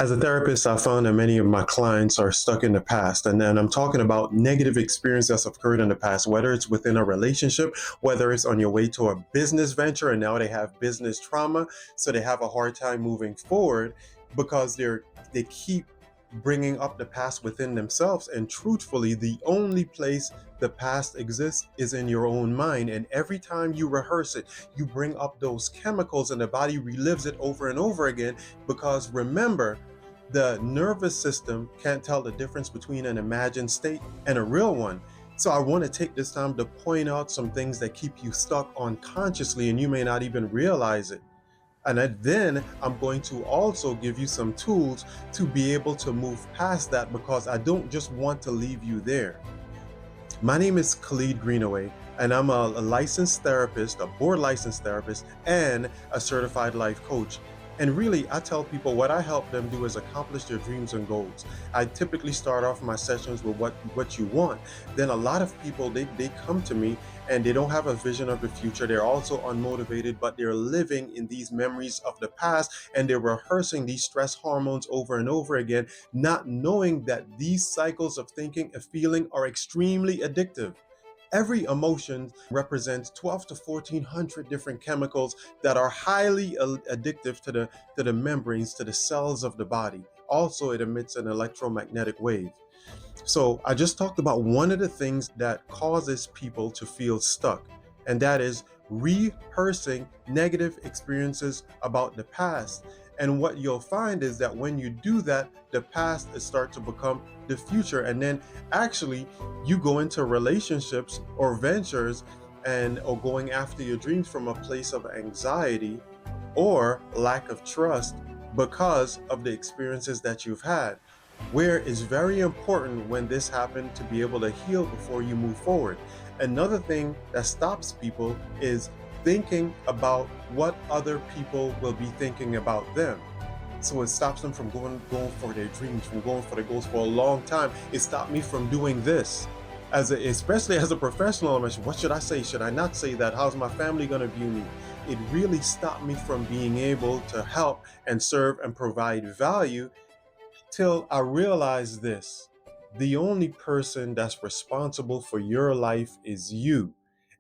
As a therapist, I found that many of my clients are stuck in the past. And then I'm talking about negative experiences that have occurred in the past, whether it's within a relationship, whether it's on your way to a business venture and now they have business trauma. So they have a hard time moving forward because they keep bringing up the past within themselves. And truthfully, the only place the past exists is in your own mind. And every time you rehearse it, you bring up those chemicals and the body relives it over and over again. Because remember, the nervous system can't tell the difference between an imagined state and a real one. So I want to take this time to point out some things that keep you stuck unconsciously and you may not even realize it. And then I'm going to also give you some tools to be able to move past that, because I don't just want to leave you there. My name is Khalid Greenaway, and I'm a licensed therapist, a board licensed therapist, and a certified life coach. And really, I tell people what I help them do is accomplish their dreams and goals. I typically start off my sessions with what you want. Then a lot of people, they come to me and they don't have a vision of the future. They're also unmotivated, but they're living in these memories of the past and they're rehearsing these stress hormones over and over again, not knowing that these cycles of thinking and feeling are extremely addictive. Every emotion represents 12 to 1400 different chemicals that are highly addictive to the membranes, to the cells of the body. Also, it emits an electromagnetic wave. So I just talked about one of the things that causes people to feel stuck, and that is rehearsing negative experiences about the past. And what you'll find is that when you do that, the past starts to become the future. And then actually you go into relationships or ventures or going after your dreams from a place of anxiety or lack of trust because of the experiences that you've had, where it's very important when this happened to be able to heal before you move forward. Another thing that stops people is thinking about what other people will be thinking about them. So it stops them from going for their dreams, from going for their goals for a long time. It stopped me from doing this. Especially as a professional, I'm like, what should I say? Should I not say that? How's my family going to view me? It really stopped me from being able to help and serve and provide value till I realized this. The only person that's responsible for your life is you.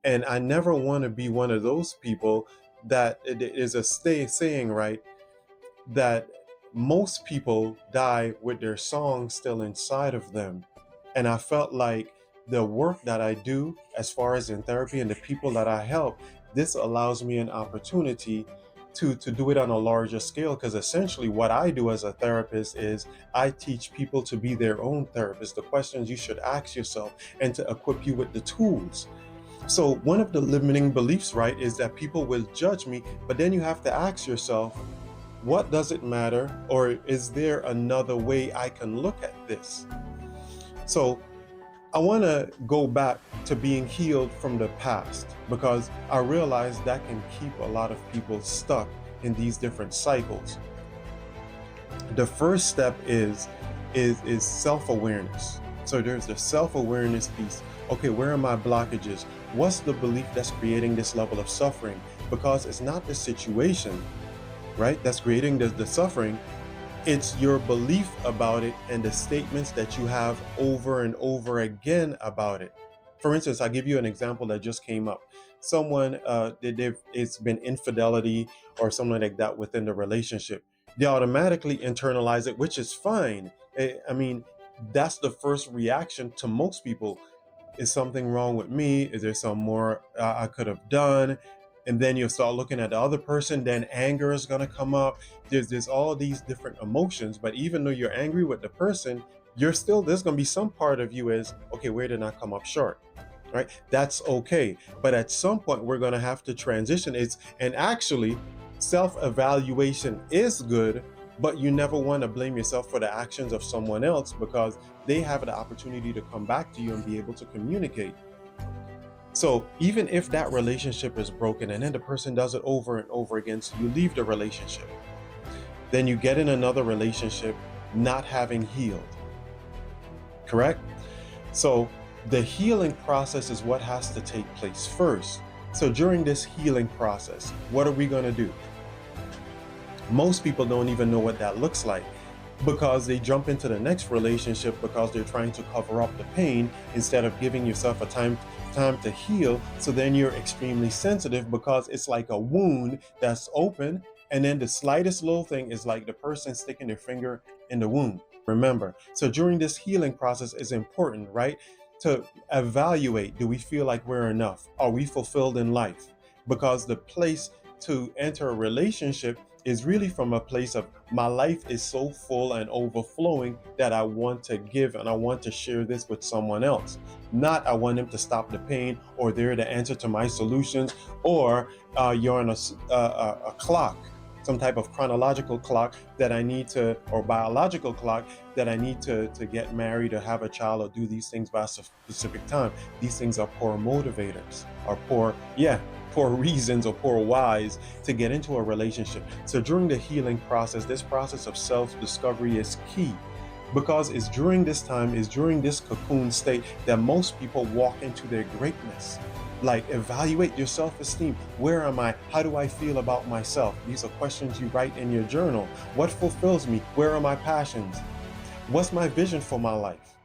And I never want to be one of those people that it is a saying, right, that most people die with their song still inside of them. And I felt like the work that I do as far as in therapy and the people that I help, this allows me an opportunity to do it on a larger scale, because essentially what I do as a therapist is I teach people to be their own therapist, the questions you should ask yourself, and to equip you with the tools. So one of the limiting beliefs, right, is that people will judge me, but then you have to ask yourself, what does it matter? Or is there another way I can look at this? So I want to go back to being healed from the past, because I realize that can keep a lot of people stuck in these different cycles. The first step is self-awareness. So there's the self-awareness piece. Okay, where are my blockages? What's the belief that's creating this level of suffering? Because it's not the situation, right, that's creating the suffering. It's your belief about it and the statements that you have over and over again about it. For instance, I'll give you an example that just came up. Someone, it's been infidelity or something like that within the relationship. They automatically internalize it, which is fine. I mean, that's the first reaction to most people. Is something wrong with me? Is there some more I could have done? And then you'll start looking at the other person, then anger is going to come up. There's all these different emotions, but even though you're angry with the person, there's going to be some part of you is, okay, where did I come up short? Right? That's okay. But at some point we're going to have to transition. And actually self-evaluation is good, but you never want to blame yourself for the actions of someone else, because they have the opportunity to come back to you and be able to communicate. So even if that relationship is broken and then the person does it over and over again, so you leave the relationship, then you get in another relationship not having healed, correct? So the healing process is what has to take place first. So during this healing process, what are we going to do? Most people don't even know what that looks like. because they jump into the next relationship because they're trying to cover up the pain instead of giving yourself a time to heal. So then you're extremely sensitive because it's like a wound that's open, and then the slightest little thing is like the person sticking their finger in the wound. Remember, so during this healing process is important, right? To evaluate, do we feel like we're enough? Are we fulfilled in life? Because the place to enter a relationship is really from a place of, my life is so full and overflowing that I want to give and I want to share this with someone else. Not I want them to stop the pain, or they're the answer to my solutions, or you're on a clock, some type of chronological clock that I need to, or biological clock that I need to get married or have a child or do these things by a specific time. These things are poor motivators, or poor reasons or poor whys to get into a relationship. So during the healing process, this process of self-discovery is key, because it's during this time, it's during this cocoon state that most people walk into their greatness. Like, evaluate your self-esteem. Where am I? How do I feel about myself? These are questions you write in your journal. What fulfills me? Where are my passions? What's my vision for my life?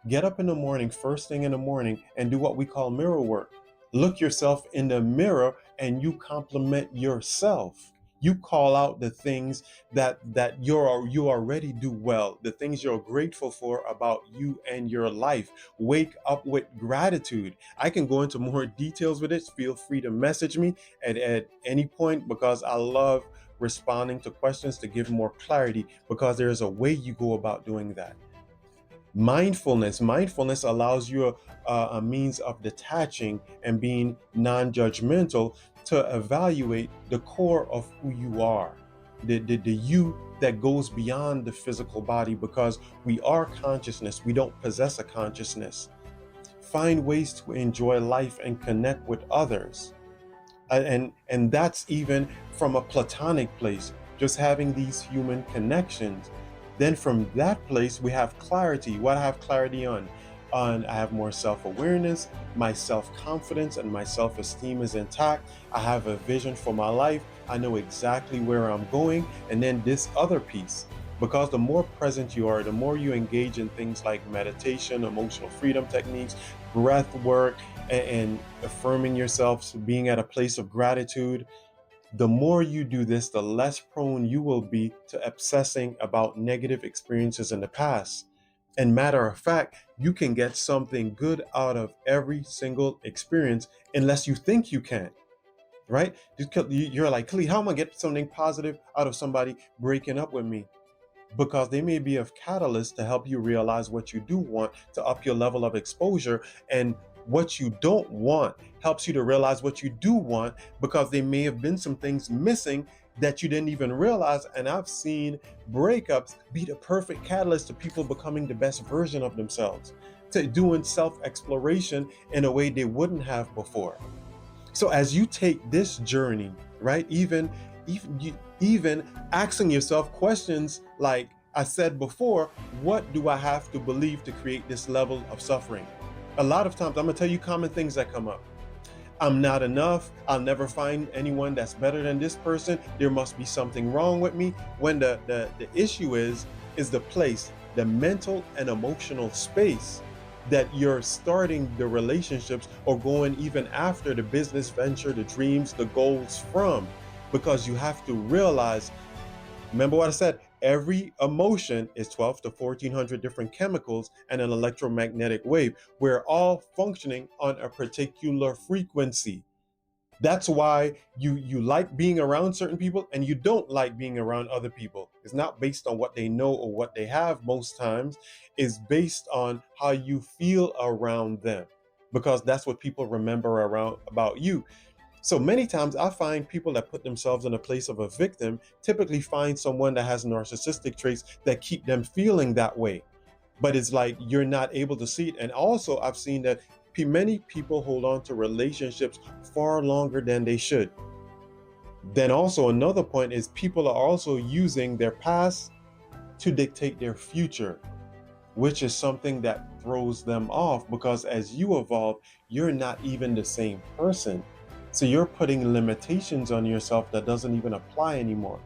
Get up in the morning, first thing in the morning, and do what we call mirror work. Look yourself in the mirror and you compliment yourself. You call out the things that you already do well, the things you're grateful for about you and your life. Wake up with gratitude. I can go into more details with it. Feel free to message me at any point, because I love responding to questions to give more clarity, because there's a way you go about doing that. Mindfulness allows you a means of detaching and being non-judgmental to evaluate the core of who you are, the you that goes beyond the physical body, because we are consciousness. We don't possess a consciousness. Find ways to enjoy life and connect with others. And that's even from a platonic place, just having these human connections. Then from that place, we have clarity. What I have clarity on I have more self-awareness, my self-confidence and my self-esteem is intact. I have a vision for my life. I know exactly where I'm going. And then this other piece, because the more present you are, the more you engage in things like meditation, emotional freedom techniques, breath work, and affirming yourself, so being at a place of gratitude, the more you do this, the less prone you will be to obsessing about negative experiences in the past. And matter of fact, you can get something good out of every single experience, unless you think you can, right? You're like, Khalid, how am I gonna get something positive out of somebody breaking up with me? Because they may be a catalyst to help you realize what you do want, to up your level of exposure, and what you don't want helps you to realize what you do want, because there may have been some things missing that you didn't even realize. And I've seen breakups be the perfect catalyst to people becoming the best version of themselves, to doing self-exploration in a way they wouldn't have before. So as you take this journey, right, even asking yourself questions like I said before, what do I have to believe to create this level of suffering? A lot of times, I'm gonna tell you common things that come up. I'm not enough. I'll never find anyone that's better than this person. There must be something wrong with me. When the issue is the place, the mental and emotional space that you're starting the relationships or going even after the business venture, the dreams, the goals from. Because you have to realize, remember what I said, every emotion is 12 to 1400 different chemicals and an electromagnetic wave. We're all functioning on a particular frequency. That's why you like being around certain people and you don't like being around other people. It's not based on what they know or what they have most times. It's based on how you feel around them, because that's what people remember about you. So many times I find people that put themselves in a place of a victim typically find someone that has narcissistic traits that keep them feeling that way. But it's like you're not able to see it. And also I've seen that many people hold on to relationships far longer than they should. Then also another point is people are also using their past to dictate their future, which is something that throws them off, because as you evolve, you're not even the same person. So you're putting limitations on yourself that doesn't even apply anymore.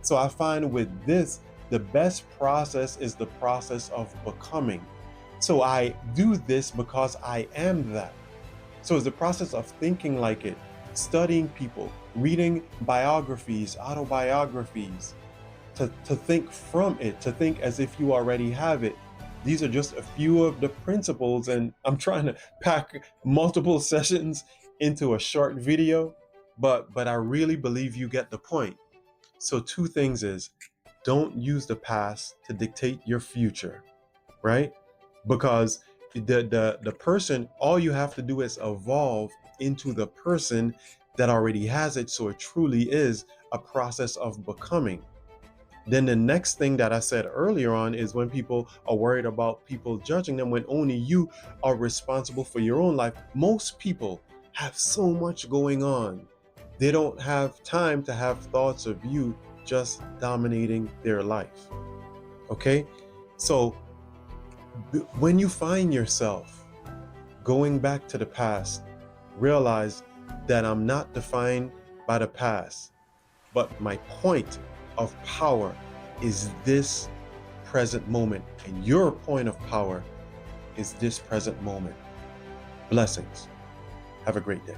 So I find with this, The best process is the process of becoming. So I do this because I am that. So it's the process of thinking like it, studying people, reading biographies, autobiographies, to think from it, to think as if you already have it. These are just a few of the principles, and I'm trying to pack multiple sessions into a short video, but I really believe you get the point. So two things is, don't use the past to dictate your future, right? Because the person, all you have to do is evolve into the person that already has it. So it truly is a process of becoming. Then the next thing that I said earlier on is when people are worried about people judging them, when only you are responsible for your own life. Most people have so much going on. They don't have time to have thoughts of you just dominating their life. Okay? So when you find yourself going back to the past, realize that I'm not defined by the past, but my point of power is this present moment, and your point of power is this present moment. Blessings. Have a great day.